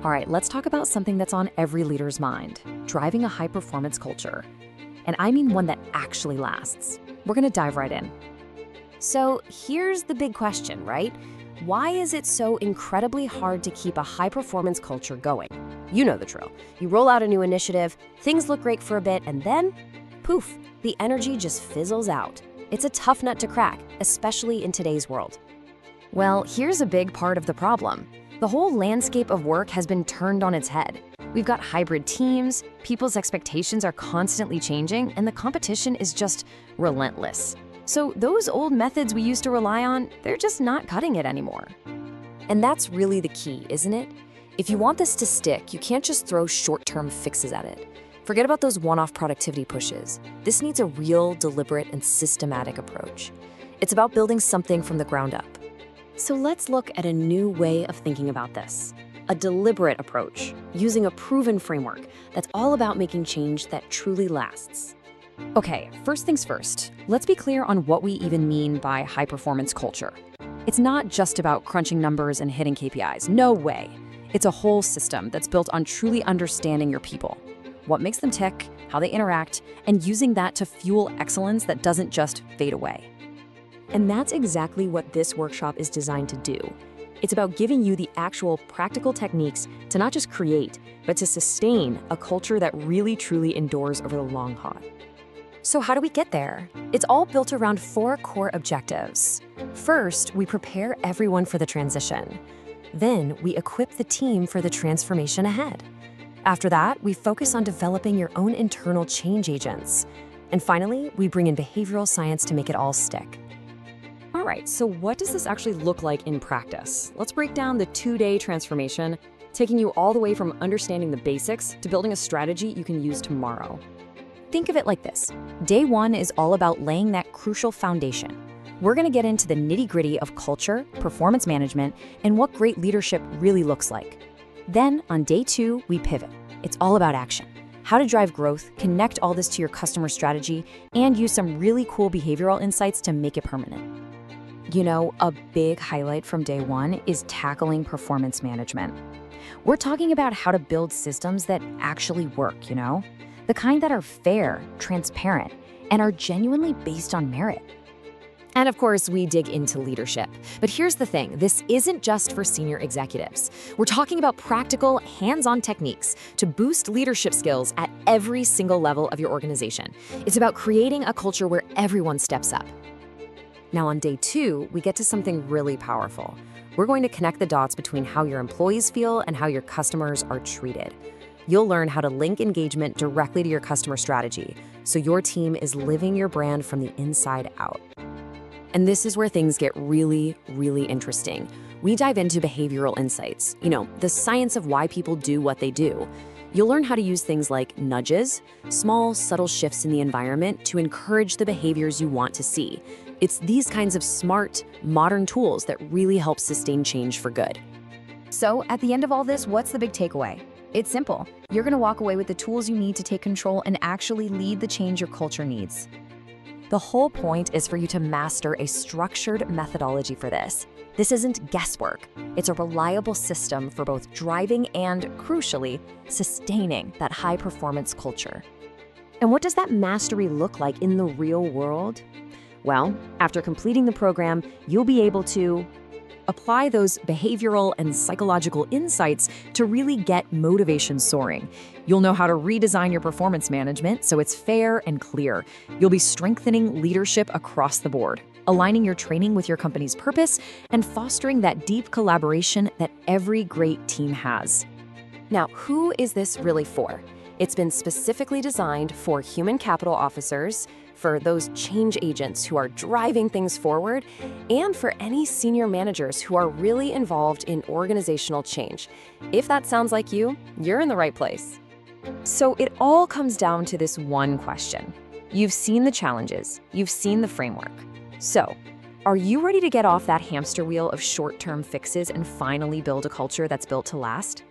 All right, let's talk about something that's on every leader's mind, driving a high-performance culture. And I mean one that actually lasts. We're gonna dive right in. So here's the big question, right? Why is it so incredibly hard to keep a high-performance culture going? You know the drill. You roll out a new initiative, things look great for a bit, and then, poof, the energy just fizzles out. It's a tough nut to crack, especially in today's world. Well, here's a big part of the problem. The whole landscape of work has been turned on its head. We've got hybrid teams, people's expectations are constantly changing, and the competition is just relentless. So those old methods we used to rely on, they're just not cutting it anymore. And that's really the key, isn't it? If you want this to stick, you can't just throw short-term fixes at it. Forget about those one-off productivity pushes. This needs a real, deliberate, and systematic approach. It's about building something from the ground up. So let's look at a new way of thinking about this. A deliberate approach, using a proven framework that's all about making change that truly lasts. Okay, first things first, let's be clear on what we even mean by high-performance culture. It's not just about crunching numbers and hitting KPIs, no way. It's a whole system that's built on truly understanding your people, what makes them tick, how they interact, and using that to fuel excellence that doesn't just fade away. And that's exactly what this workshop is designed to do. It's about giving you the actual practical techniques to not just create, but to sustain a culture that really truly endures over the long haul. So how do we get there? It's all built around 4 core objectives. First, we prepare everyone for the transition. Then, we equip the team for the transformation ahead. After that, we focus on developing your own internal change agents. And finally, we bring in behavioral science to make it all stick. All right, so what does this actually look like in practice? Let's break down the 2-day transformation, taking you all the way from understanding the basics to building a strategy you can use tomorrow. Think of it like this. Day 1 is all about laying that crucial foundation. We're gonna get into the nitty-gritty of culture, performance management, and what great leadership really looks like. Then, on day 2, we pivot. It's all about action. How to drive growth, connect all this to your customer strategy, and use some really cool behavioral insights to make it permanent. You know, a big highlight from day 1 is tackling performance management. We're talking about how to build systems that actually work, you know? The kind that are fair, transparent, and are genuinely based on merit. And of course, we dig into leadership. But here's the thing, this isn't just for senior executives. We're talking about practical, hands-on techniques to boost leadership skills at every single level of your organization. It's about creating a culture where everyone steps up. Now on day 2, we get to something really powerful. We're going to connect the dots between how your employees feel and how your customers are treated. You'll learn how to link engagement directly to your customer strategy, so your team is living your brand from the inside out. And this is where things get really, really interesting. We dive into behavioral insights, the science of why people do what they do. You'll learn how to use things like nudges, small, subtle shifts in the environment to encourage the behaviors you want to see. It's these kinds of smart, modern tools that really help sustain change for good. So, at the end of all this, what's the big takeaway? It's simple. You're gonna walk away with the tools you need to take control and actually lead the change your culture needs. The whole point is for you to master a structured methodology for this. This isn't guesswork. It's a reliable system for both driving and, crucially, sustaining that high-performance culture. And what does that mastery look like in the real world? Well, after completing the program, you'll be able to apply those behavioral and psychological insights to really get motivation soaring. You'll know how to redesign your performance management so it's fair and clear. You'll be strengthening leadership across the board, aligning your training with your company's purpose, and fostering that deep collaboration that every great team has. Now, who is this really for? It's been specifically designed for human capital officers, for those change agents who are driving things forward, and for any senior managers who are really involved in organizational change. If that sounds like you, you're in the right place. So it all comes down to this one question. You've seen the challenges, you've seen the framework. So, are you ready to get off that hamster wheel of short-term fixes and finally build a culture that's built to last?